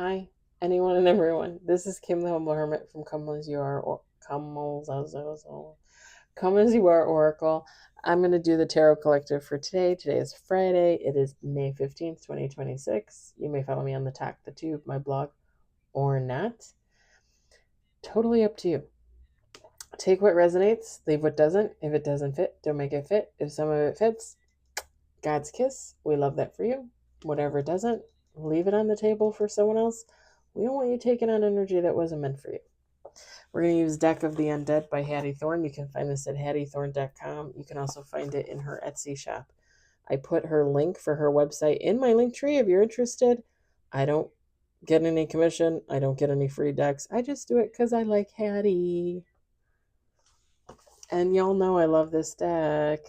Hi, anyone and everyone. This is Kim the Humble Hermit from Come As You Are, or Come As You Are Oracle. I'm going to do the Tarot Collective for today. Today is Friday. It is May 15th, 2026. You may follow me on the Talk the Tube, my blog, or not. Totally up to you. Take what resonates, leave what doesn't. If it doesn't fit, don't make it fit. If some of it fits, God's kiss. We love that for you. Whatever doesn't, leave it on the table for someone else. We don't want you taking on energy that wasn't meant for you. We're going to use Deck of the Undead by Hattie Thorne. You can find this at hattiethorne.com. You can also find it in her Etsy shop. I put her link for her website in my link tree if you're interested. I don't get any commission. I don't get any free decks. I just do it because I like Hattie. And y'all know I love this deck.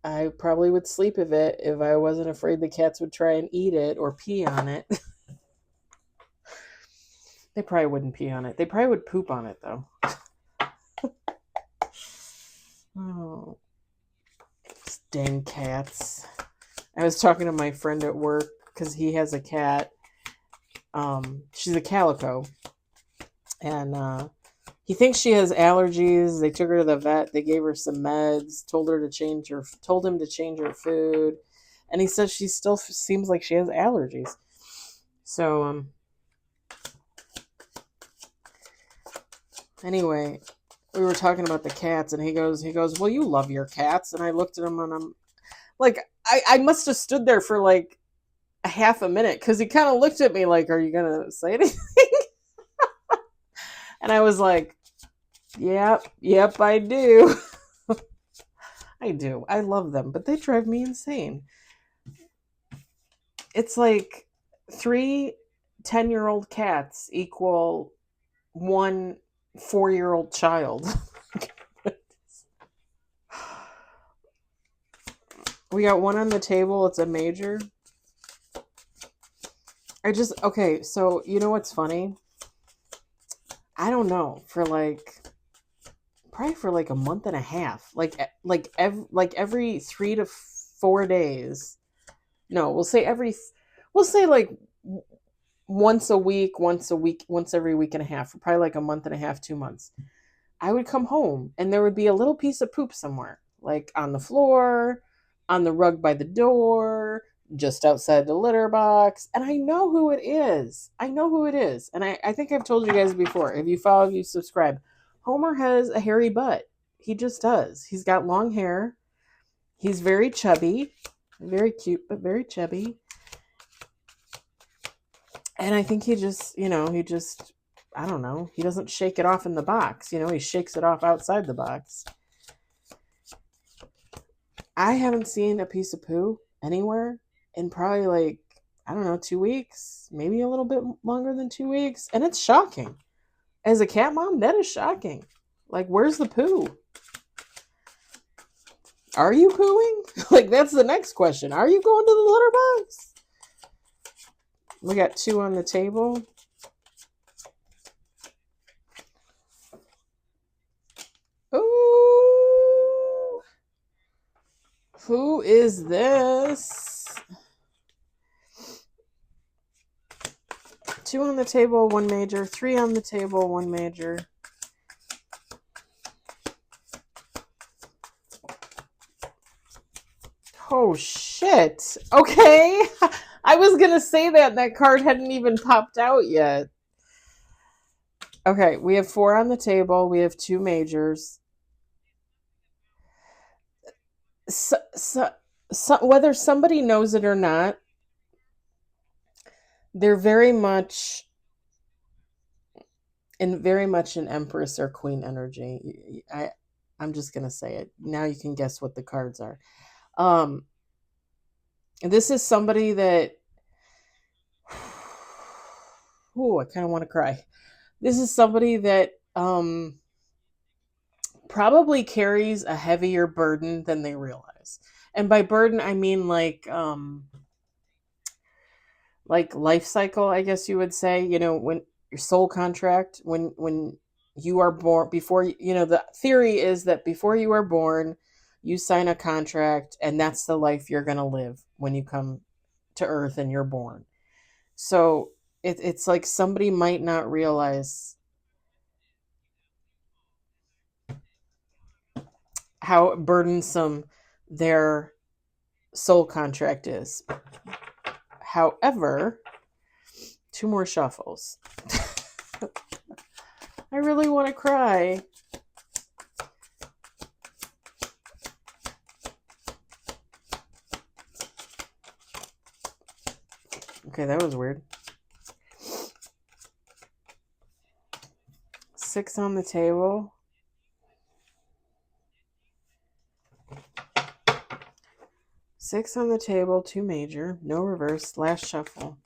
I probably would sleep with it if I wasn't afraid the cats would try and eat it or pee on it. They probably wouldn't pee on it. They probably would poop on it, though. Oh, these dang cats. I was talking to my friend at work because he has a cat. She's a calico. And he thinks she has allergies. They took her to the vet. They gave her some meds, told him to change her food. And he says she still seems like she has allergies. So, anyway, we were talking about the cats, and he goes, well, you love your cats. And I looked at him, and I'm like, I must have stood there for like a half a minute, because he kind of looked at me like, are you going to say anything? And I was like, yep, I do. I do. I love them, but they drive me insane. It's like 3 10-year-old cats equal 1 4-year-old child. We got one on the table. It's a major. Okay, so you know what's funny? I don't know, probably for like a month and a half, like every 3 to 4 days. No, we'll say like once every week and a half, for probably like a month and a half, 2 months. I would come home and there would be a little piece of poop somewhere, like on the floor, on the rug by the door, just outside the litter box. And I know who it is. And I think I've told you guys before. If you follow, if you subscribe, Homer has a hairy butt. He just does. He's got long hair. He's very chubby. Very cute, but very chubby. And I think he just, I don't know. He doesn't shake it off in the box. He shakes it off outside the box. I haven't seen a piece of poo anywhere in probably like, I don't know, 2 weeks, maybe a little bit longer than 2 weeks. And it's shocking. As a cat mom, that is shocking. Like, where's the poo? Are you pooing? Like, that's the next question. Are you going to the litter box? We got 2 on the table. Ooh. Who is this? 2 on the table, 1 major. 3 on the table, 1 major. Oh, shit. Okay. I was going to say that card hadn't even popped out yet. Okay, we have 4 on the table. We have 2 majors. So, whether somebody knows it or not, they're very much an Empress or Queen energy. I'm just going to say it. Now you can guess what the cards are. This is somebody that, I kind of want to cry. This is somebody that probably carries a heavier burden than they realize. And by burden, I mean like life cycle, I guess you would say. When your soul contract, when you are born, before the theory is that before you are born, you sign a contract, and that's the life you're going to live when you come to Earth and you're born. So it's like somebody might not realize how burdensome their soul contract is. However, 2 more shuffles. I really want to cry. Okay, that was weird. 6 on the table. 6 on the table, 2 major, no reverse, last shuffle.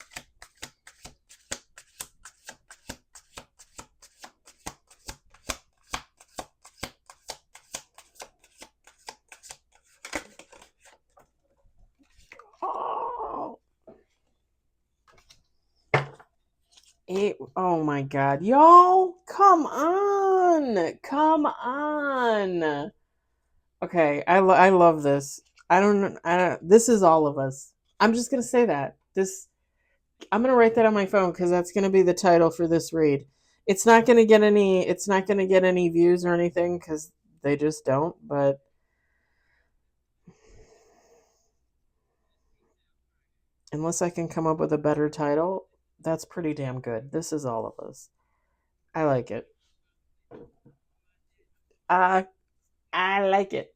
Oh. 8. Oh my God, y'all, come on. Okay, I love this. I don't. This is all of us. I'm just gonna say that. I'm gonna write that on my phone because that's gonna be the title for this read. It's not gonna get any. It's not gonna get any views or anything because they just don't. But unless I can come up with a better title, that's pretty damn good. This is all of us. I like it. I like it.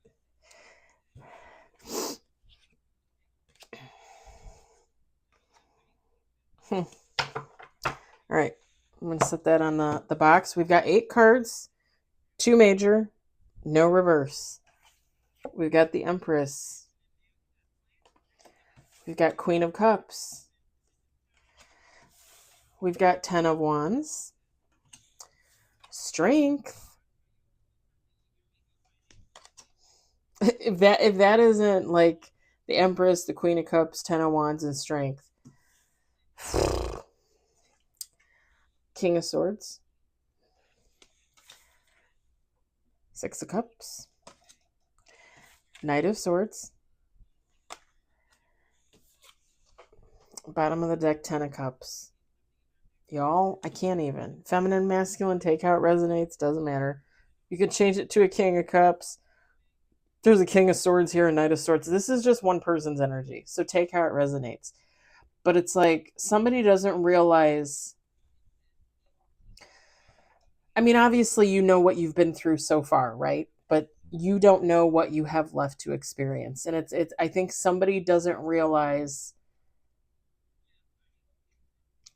All right, I'm gonna set that on the box. We've got 8 cards, 2 major, no reverse. We've got the Empress. We've got Queen of Cups. We've got 10 of Wands. Strength. If that isn't like the Empress, the Queen of Cups, 10 of Wands, and Strength. King of Swords. 6 of Cups. Knight of Swords. Bottom of the deck, 10 of Cups. Y'all, I can't even. Feminine, masculine, take how it resonates, doesn't matter. You could change it to a King of Cups. There's a King of Swords here, a Knight of Swords. This is just one person's energy, so take how it resonates. But it's like somebody doesn't realize. I mean, obviously, you know what you've been through so far, right? But you don't know what you have left to experience. And it's I think somebody doesn't realize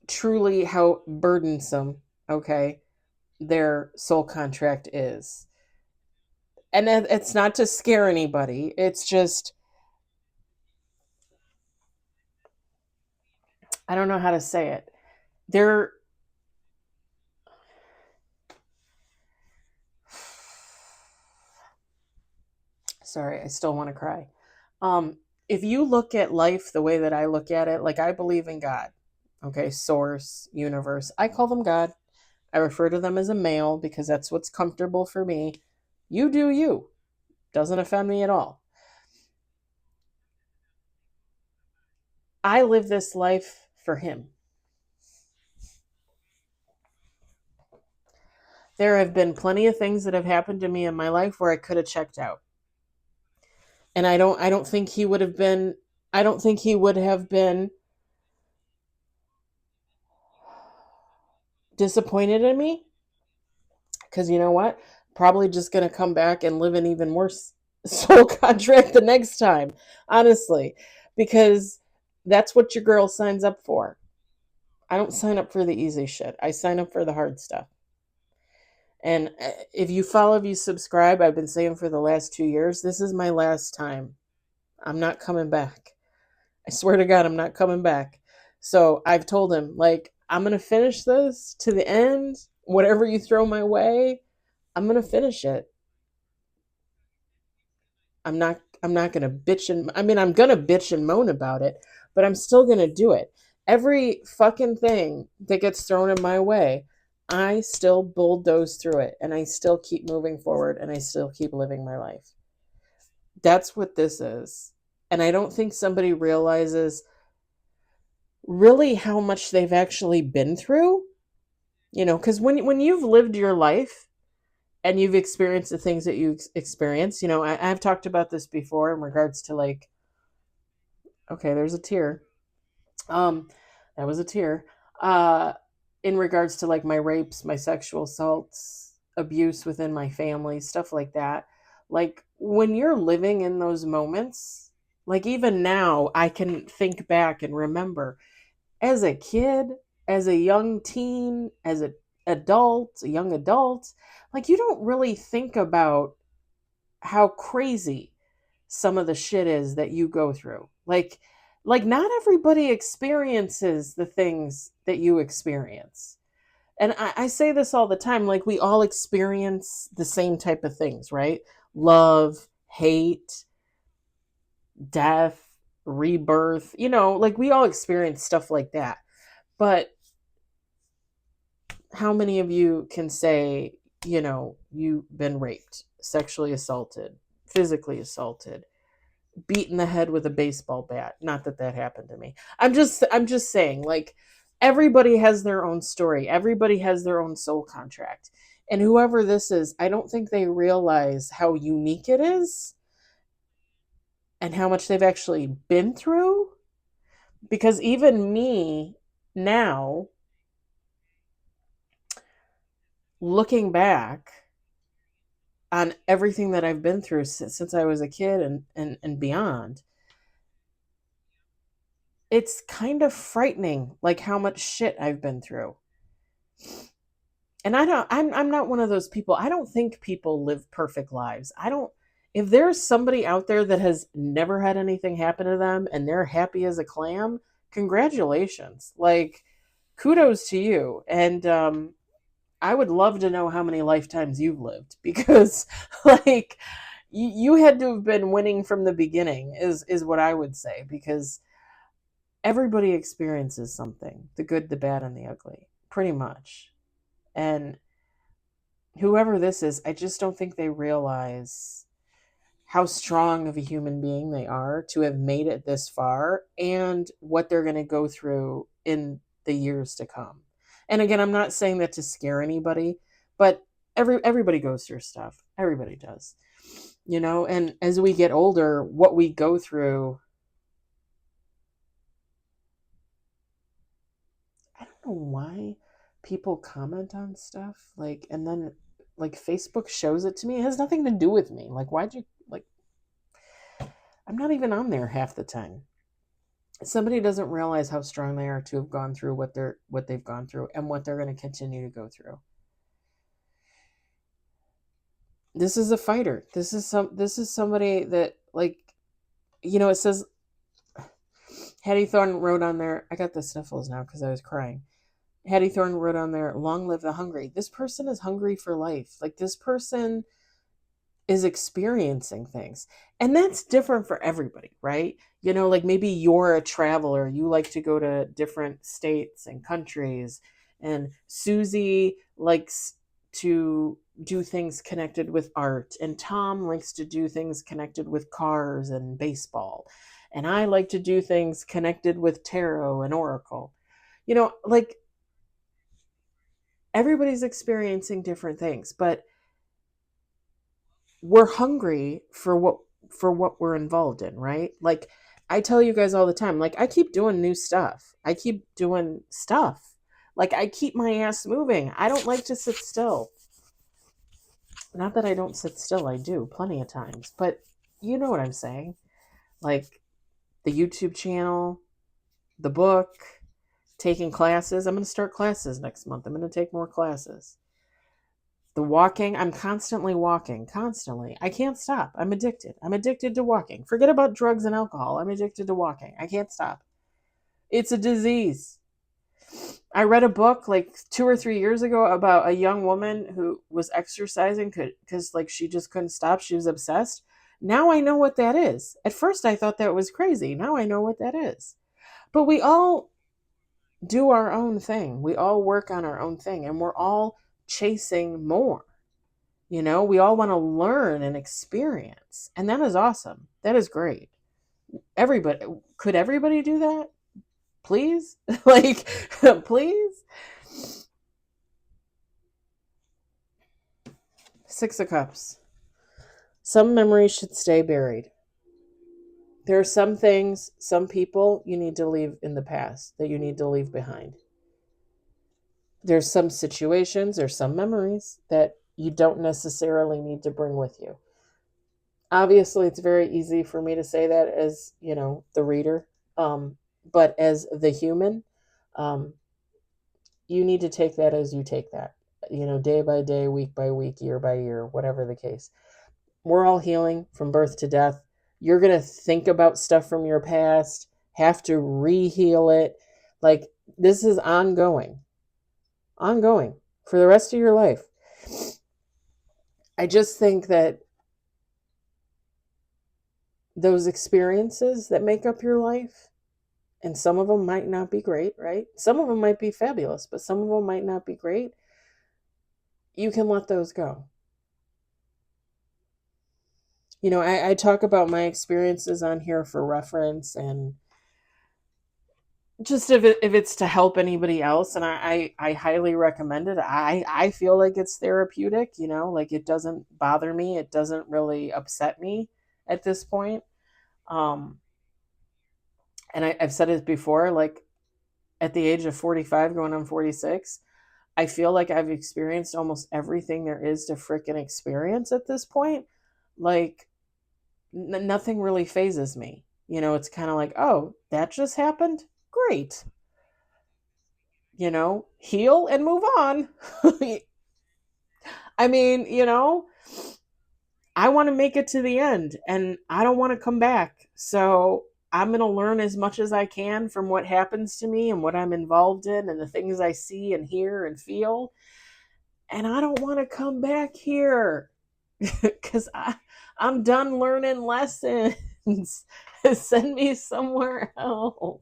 truly how burdensome, okay, their soul contract is. And it's not to scare anybody. It's just, I don't know how to say it. They're, sorry, I still want to cry. If you look at life the way that I look at it, like I believe in God, okay, source, universe. I call them God. I refer to them as a male because that's what's comfortable for me. You do you. Doesn't offend me at all. I live this life for him. There have been plenty of things that have happened to me in my life where I could have checked out. And I don't think he would have been disappointed in me. Because you know what? Probably just going to come back and live an even worse soul contract the next time. Honestly. Because that's what your girl signs up for. I don't sign up for the easy shit. I sign up for the hard stuff. And if you follow, if you subscribe, I've been saying for the last 2 years, this is my last time. I'm not coming back. I swear to God, I'm not coming back. So I've told him, like, I'm going to finish this to the end. Whatever you throw my way, I'm going to finish it. I'm not going to bitch and, I mean, I'm going to bitch and moan about it, but I'm still going to do it. Every fucking thing that gets thrown in my way, I still bulldoze through it, and I still keep moving forward, and I still keep living my life. That's what this is. And I don't think somebody realizes really how much they've actually been through. Because when you've lived your life and you've experienced the things that you experience, I've talked about this before in regards to like, okay, there's a tear. Um, that was a tear. Uh, in regards to like my rapes, my sexual assaults, abuse within my family, stuff like that. Like when you're living in those moments, like even now, I can think back and remember as a kid, as a young teen, as an adult, a young adult, like you don't really think about how crazy some of the shit is that you go through. Like not everybody experiences the things that you experience. And I say this all the time, like we all experience the same type of things, right? Love, hate, death, rebirth, like we all experience stuff like that. But how many of you can say, you've been raped, sexually assaulted, physically assaulted, beat in the head with a baseball bat? Not that that happened to me. I'm just saying, like, everybody has their own story. Everybody has their own soul contract. And whoever this is, I don't think they realize how unique it is and how much they've actually been through. Because even me now, looking back on everything that I've been through since I was a kid and beyond, it's kind of frightening, like how much shit I've been through. And I'm not one of those people. I don't think people live perfect lives. I don't If there's somebody out there that has never had anything happen to them and they're happy as a clam, congratulations. Like kudos to you. And I would love to know how many lifetimes you've lived because like you had to have been winning from the beginning is what I would say, because everybody experiences something, the good, the bad, and the ugly, pretty much. And whoever this is, I just don't think they realize how strong of a human being they are to have made it this far and what they're going to go through in the years to come. And again, I'm not saying that to scare anybody, but everybody goes through stuff. Everybody does. And as we get older, what we go through, I don't know why people comment on stuff like, and then like Facebook shows it to me. It has nothing to do with me. Like, why'd you like, I'm not even on there half the time. Somebody doesn't realize how strong they are to have gone through what they've gone through and what they're going to continue to go through. This is a fighter. This is somebody that, like, it says Hattie Thorne wrote on there, I got the sniffles now because I was crying. Hattie Thorne wrote on there, long live the hungry. This person is hungry for life. Like, this person is experiencing things. And that's different for everybody, right? Like maybe you're a traveler, you like to go to different states and countries, and Susie likes to do things connected with art, and Tom likes to do things connected with cars and baseball, and I like to do things connected with tarot and oracle. Like everybody's experiencing different things, but we're hungry for what we're involved in, right? Like I tell you guys all the time, like I keep doing new stuff. I keep doing stuff. Like I keep my ass moving. I don't like to sit still. Not that I don't sit still, I do plenty of times, but you know what I'm saying. Like the YouTube channel, the book, taking classes. I'm going to start classes next month. I'm going to take more classes. The walking, I'm constantly walking, constantly. I can't stop. I'm addicted. I'm addicted to walking. Forget about drugs and alcohol. I'm addicted to walking. I can't stop. It's a disease. I read a book like 2 or 3 years ago about a young woman who was exercising because like she just couldn't stop. She was obsessed. Now I know what that is. At first I thought that was crazy. Now I know what that is. But we all do our own thing. We all work on our own thing, and we're all chasing more. We all want to learn and experience. And that is awesome. That is great. Could everybody do that? Please? Like, please? Six of Cups. Some memories should stay buried. There are some things, some people you need to leave in the past, that you need to leave behind. There's some situations or some memories that you don't necessarily need to bring with you. Obviously, it's very easy for me to say that as, the reader. But as the human, um, you need to take that as you take that, day by day, week by week, year by year, whatever the case. We're all healing from birth to death. You're going to think about stuff from your past, have to re-heal it. Like, this is ongoing for the rest of your life. I just think that those experiences that make up your life, and some of them might not be great, right? Some of them might be fabulous, but some of them might not be great. You can let those go. I talk about my experiences on here for reference, and just if it's to help anybody else, and I highly recommend it. I feel like it's therapeutic, like it doesn't bother me. It doesn't really upset me at this point. And I've said it before, like at the age of 45 going on 46, I feel like I've experienced almost everything there is to freaking experience at this point. Like, nothing really phases me. It's kind of like, oh, that just happened? Great. Heal and move on. I mean, I want to make it to the end and I don't want to come back. So I'm going to learn as much as I can from what happens to me and what I'm involved in and the things I see and hear and feel. And I don't want to come back here because I'm done learning lessons. Send me somewhere else.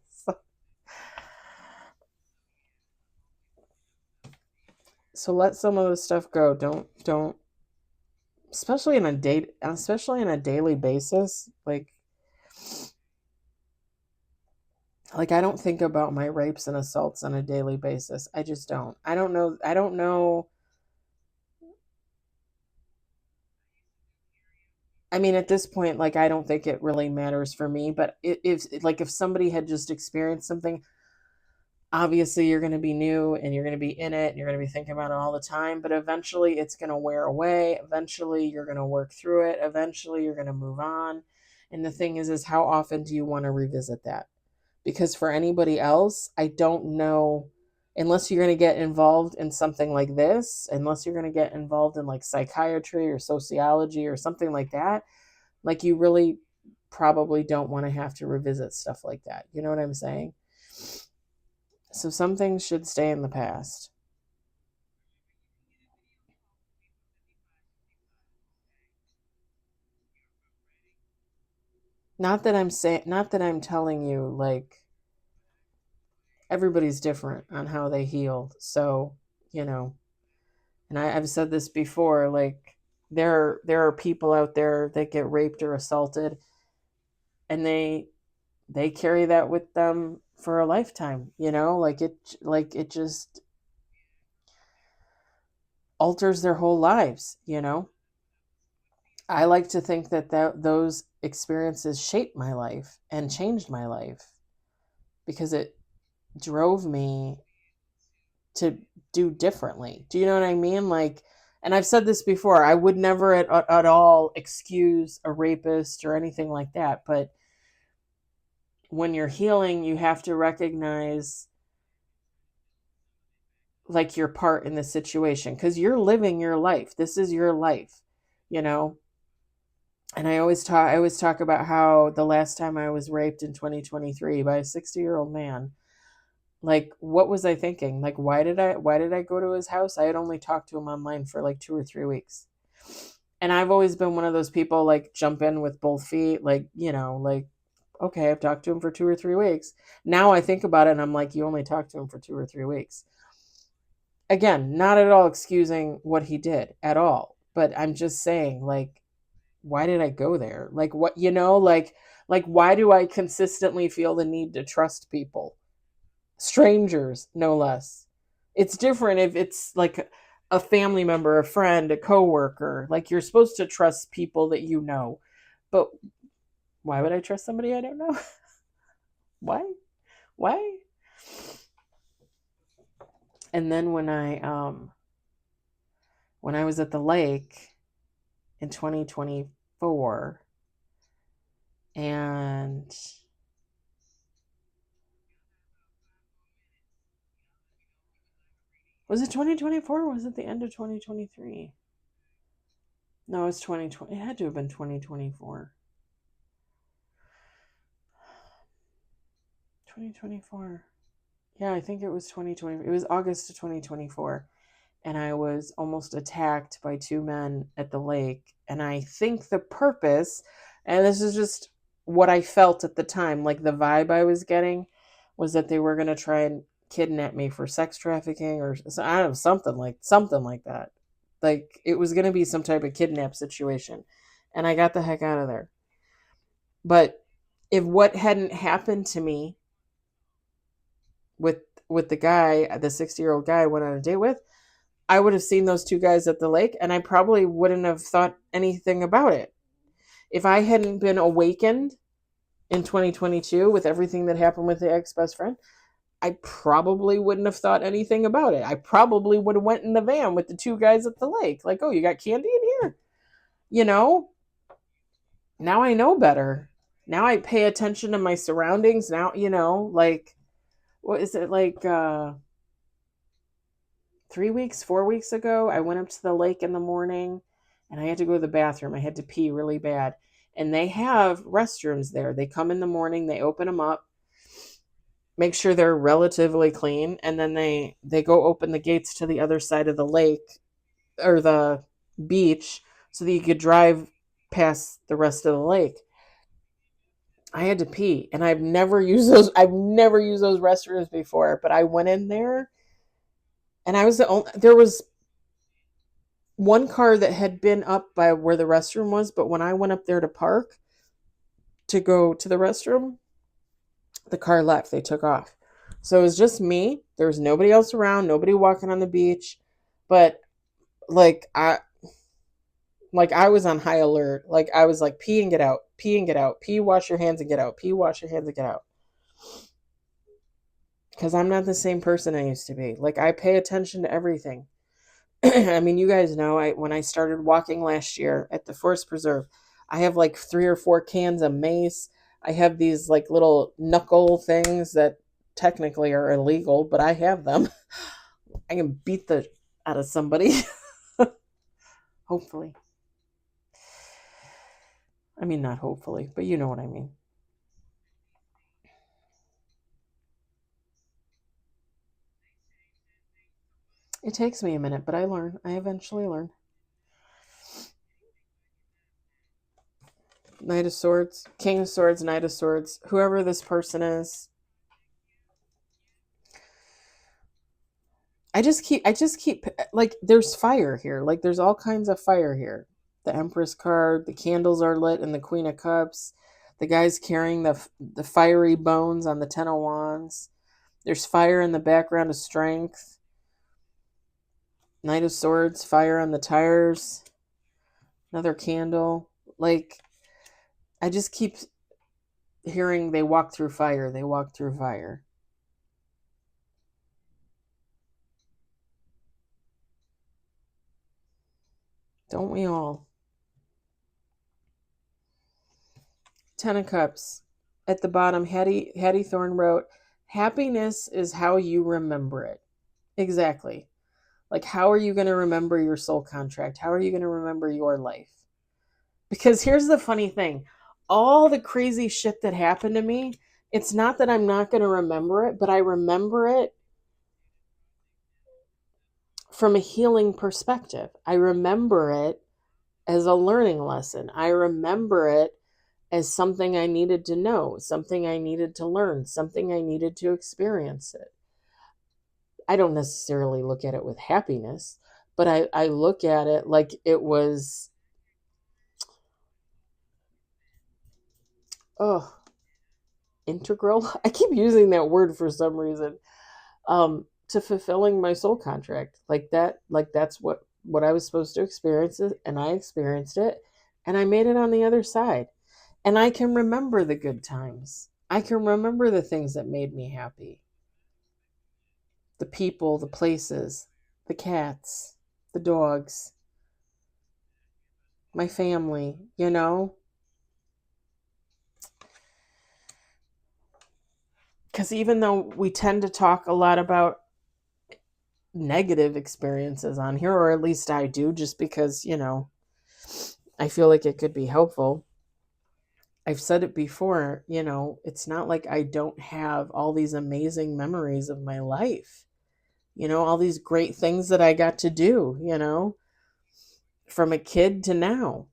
So let some of the stuff go. Don't especially in a daily basis. Like I don't think about my rapes and assaults on a daily basis. I just don't. I don't know. I mean, at this point, like, I don't think it really matters for me, but if somebody had just experienced something, obviously you're going to be new and you're going to be in it and you're going to be thinking about it all the time, but eventually it's going to wear away. Eventually you're going to work through it. Eventually you're going to move on. And the thing is how often do you want to revisit that? Because for anybody else, I don't know, unless you're going to get involved in something like this, unless you're going to get involved in like psychiatry or sociology or something like that, like you really probably don't want to have to revisit stuff like that. You know what I'm saying? So some things should stay in the past. Not that I'm telling you, like, everybody's different on how they heal. So, you know, and I've said this before, like there are people out there that get raped or assaulted and they carry that with them for a lifetime, like it just alters their whole lives. I like to think that those experiences shaped my life and changed my life because it drove me to do differently. Do you know what I mean? Like, and I've said this before, I would never at all excuse a rapist or anything like that. But when you're healing, you have to recognize like your part in the situation because you're living your life. This is your life, you know? And I always talk about how the last time I was raped in 2023 by a 60-year-old man, like what was I thinking? Like why did I go to his house? I had only talked to him online for like 2 or 3 weeks. And I've always been one of those people like jump in with both feet, like okay, I've talked to him for 2 or 3 weeks. Now I think about it and I'm like, you only talked to him for 2 or 3 weeks. Again, not at all excusing what he did at all, but I'm just saying, like, why did I go there? Like, what, like why do I consistently feel the need to trust people? strangers, no less. It's different if it's like a family member, a friend, a coworker. Like you're supposed to trust people that you know. But why would I trust somebody I don't know? Why? Why? And then when I was at the lake in 2024 and was it 2024 or was it the end of 2023? No, it was 2020. It had to have been 2024. 2024. Yeah, I think it was 2020. It was August of 2024. And I was almost attacked by two men at the lake. And I think the purpose, and this is just what I felt at the time, like the vibe I was getting, was that they were going to try and kidnap me for sex trafficking or I don't know, something like that. Like it was going to be some type of kidnap situation. And I got the heck out of there. But if what hadn't happened to me with the guy, the 60-year-old guy I went on a date with, I would have seen those two guys at the lake and I probably wouldn't have thought anything about it. If I hadn't been awakened in 2022 with everything that happened with the ex-best friend, I probably wouldn't have thought anything about it. I probably would have went in the van with the two guys at the lake. Like, oh, you got candy in here? You know? Now I know better. Now I pay attention to my surroundings. Now, like, what is it, like 3 weeks, 4 weeks ago, I went up to the lake in the morning and I had to go to the bathroom. I had to pee really bad. And they have restrooms there. They come in the morning, they open them up, make sure they're relatively clean, and then they go open the gates to the other side of the lake or the beach so that you could drive past the rest of the lake. I had to pee and I've never used those restrooms before, but I went in there and I was there was one car that had been up by where the restroom was, but when I went up there to park to go to the restroom, the car left. They took off. So it was just me. There was nobody else around, nobody walking on the beach. But like I was on high alert. Like I was like pee and get out, pee and get out, pee, wash your hands and get out, pee, wash your hands and get out. Because I'm not the same person I used to be. Like I pay attention to everything. I mean, you guys know when I started walking last year at the Forest Preserve, I have like 3 or 4 cans of mace. I have these like little knuckle things that technically are illegal, but I have them. I can beat the out of somebody. Hopefully. I mean, not hopefully, but you know what I mean. It takes me a minute, but I learn. I eventually learn. Knight of Swords, King of Swords, Knight of Swords, whoever this person is. I just keep like there's fire here. Like there's all kinds of fire here. The Empress card, the candles are lit, and the Queen of Cups. The guy's carrying the fiery bones on the Ten of Wands. There's fire in the background of Strength. Knight of Swords, fire on the tires. Another candle. Like I just keep hearing they walk through fire. They walk through fire. Don't we all? Ten of Cups. At the bottom, Hattie Thorne wrote, happiness is how you remember it. Exactly. Like, how are you going to remember your soul contract? How are you going to remember your life? Because here's the funny thing. All the crazy shit that happened to me, it's not that I'm not going to remember it, but I remember it from a healing perspective. I remember it as a learning lesson. I remember it as something I needed to know, something I needed to learn, something I needed to experience it. I don't necessarily look at it with happiness, but I look at it like it was, oh, integral. I keep using that word for some reason. to fulfilling my soul contract. That's what I was supposed to experience, and I experienced it, and I made it on the other side. And I can remember the good times. I can remember the things that made me happy. The people, the places, the cats, the dogs, my family, you know? Because even though we tend to talk a lot about negative experiences on here, or at least I do, just because, I feel like it could be helpful. I've said it before, it's not like I don't have all these amazing memories of my life, all these great things that I got to do, from a kid to now.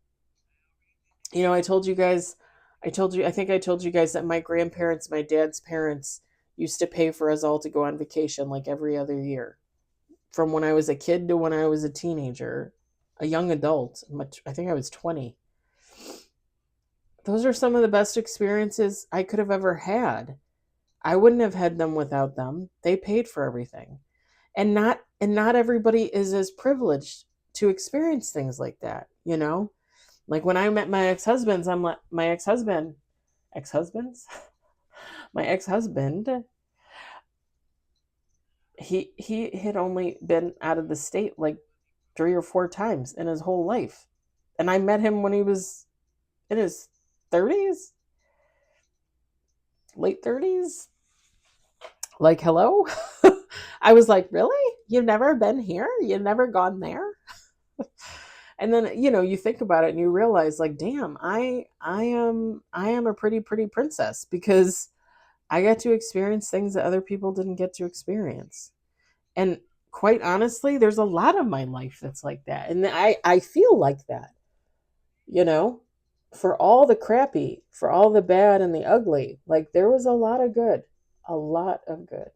I told you guys, I think I told you guys that my grandparents, my dad's parents, used to pay for us all to go on vacation like every other year. From when I was a kid to when I was a teenager, a young adult. I think I was 20. Those are some of the best experiences I could have ever had. I wouldn't have had them without them. They paid for everything. And not everybody is as privileged to experience things like that, Like when I met my ex-husbands, I'm like ex-husbands? My ex-husband, he had only been out of the state like 3 or 4 times in his whole life. And I met him when he was in his 30s, late 30s. Like, hello? I was like, really? You've never been here? You've never gone there? And then, you think about it and you realize like, damn, I am a pretty princess because I got to experience things that other people didn't get to experience. And quite honestly, there's a lot of my life that's like that. And I feel like that, you know, for all the crappy, for all the bad and the ugly, like there was a lot of good, a lot of good.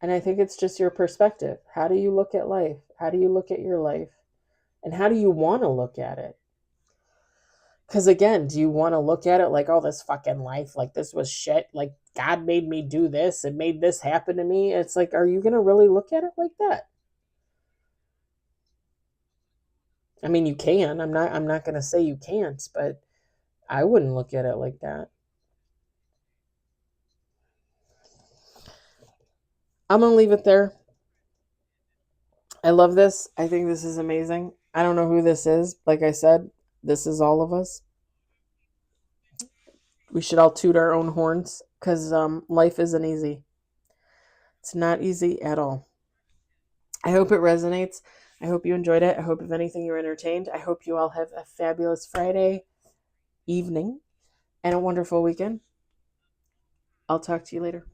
And I think it's just your perspective. How do you look at life? How do you look at your life? And how do you want to look at it? Because again, do you want to look at it like, oh, this fucking life, like this was shit, like God made me do this and made this happen to me? It's like, are you going to really look at it like that? I mean, you can. I'm not going to say you can't, but I wouldn't look at it like that. I'm going to leave it there. I love this. I think this is amazing. I don't know who this is. Like I said, this is all of us. We should all toot our own horns because life isn't easy. It's not easy at all. I hope it resonates. I hope you enjoyed it. I hope, if anything, you're entertained. I hope you all have a fabulous Friday evening and a wonderful weekend. I'll talk to you later.